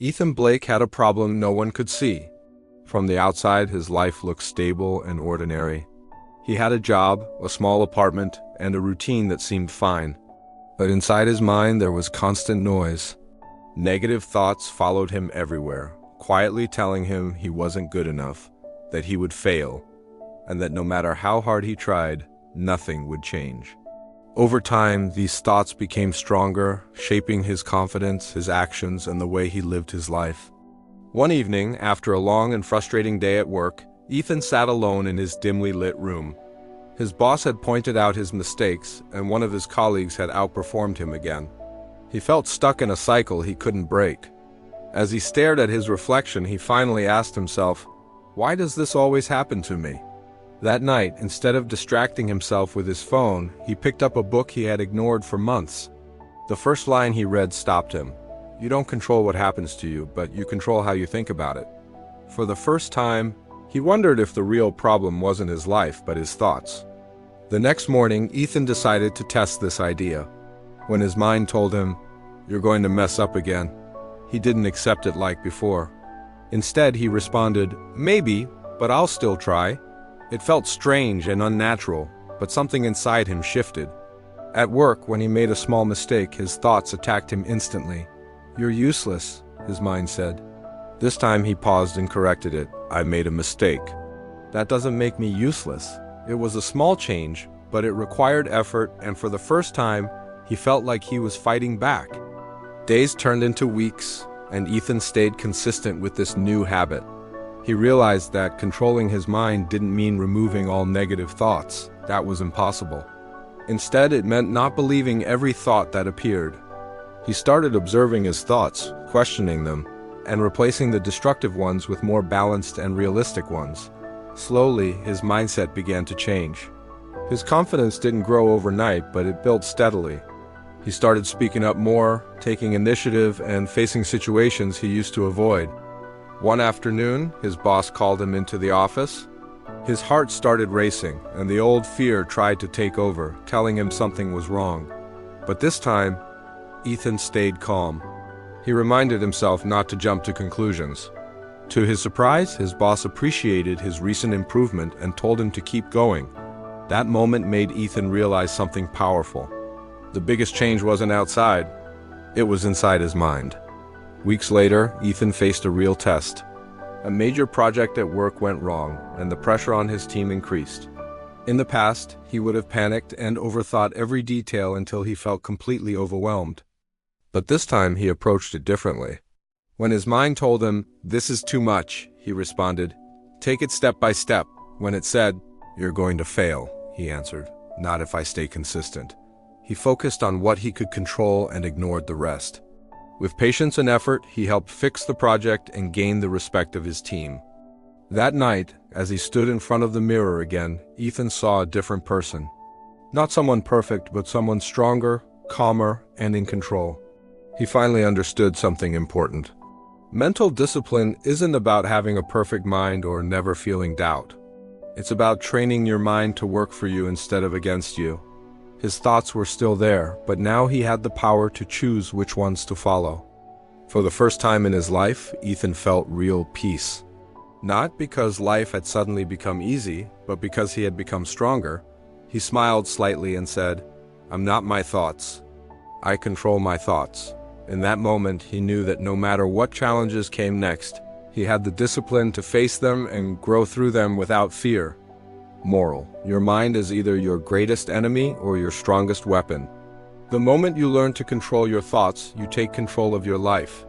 Ethan Blake had a problem no one could see. From the outside, his life looked stable and ordinary. He had a job, a small apartment, and a routine that seemed fine. But inside his mind, there was constant noise. Negative thoughts followed him everywhere, quietly telling him he wasn't good enough, that he would fail, and that no matter how hard he tried, nothing would change. Over time, these thoughts became stronger, shaping his confidence, his actions, and the way he lived his life. One evening, after a long and frustrating day at work, Ethan sat alone in his dimly lit room. His boss had pointed out his mistakes, and one of his colleagues had outperformed him again. He felt stuck in a cycle he couldn't break. As he stared at his reflection, he finally asked himself, "Why does this always happen to me?" That night, instead of distracting himself with his phone, he picked up a book he had ignored for months. The first line he read stopped him. "You don't control what happens to you, but you control how you think about it." For the first time, he wondered if the real problem wasn't his life, but his thoughts. The next morning, Ethan decided to test this idea. When his mind told him, "You're going to mess up again," he didn't accept it like before. Instead, he responded, "Maybe, but I'll still try." It felt strange and unnatural, but something inside him shifted. At work, when he made a small mistake, his thoughts attacked him instantly. "You're useless," his mind said. This time he paused and corrected it. "I made a mistake. That doesn't make me useless." It was a small change, but it required effort, and for the first time, he felt like he was fighting back. Days turned into weeks, and Ethan stayed consistent with this new habit. He realized that controlling his mind didn't mean removing all negative thoughts. That was impossible. Instead, it meant not believing every thought that appeared. He started observing his thoughts, questioning them, and replacing the destructive ones with more balanced and realistic ones. Slowly, his mindset began to change. His confidence didn't grow overnight, but it built steadily. He started speaking up more, taking initiative, and facing situations he used to avoid. One afternoon, his boss called him into the office. His heart started racing, and the old fear tried to take over, telling him something was wrong. But this time, Ethan stayed calm. He reminded himself not to jump to conclusions. To his surprise, his boss appreciated his recent improvement and told him to keep going. That moment made Ethan realize something powerful. The biggest change wasn't outside, it was inside his mind. Weeks later, Ethan faced a real test. A major project at work went wrong, and the pressure on his team increased. In the past, he would have panicked and overthought every detail until he felt completely overwhelmed. But this time, he approached it differently. When his mind told him, "This is too much," he responded, "Take it step by step." When it said, "You're going to fail," he answered, "Not if I stay consistent." He focused on what he could control and ignored the rest. With patience and effort, he helped fix the project and gain the respect of his team. That night, as he stood in front of the mirror again, Ethan saw a different person. Not someone perfect, but someone stronger, calmer, and in control. He finally understood something important. Mental discipline isn't about having a perfect mind or never feeling doubt. It's about training your mind to work for you instead of against you. His thoughts were still there, but now he had the power to choose which ones to follow. For the first time in his life, Ethan felt real peace. Not because life had suddenly become easy, but because he had become stronger. He smiled slightly and said, "I'm not my thoughts. I control my thoughts." In that moment, he knew that no matter what challenges came next, he had the discipline to face them and grow through them without fear. Moral: your mind is either your greatest enemy or your strongest weapon. The moment you learn to control your thoughts, you take control of your life.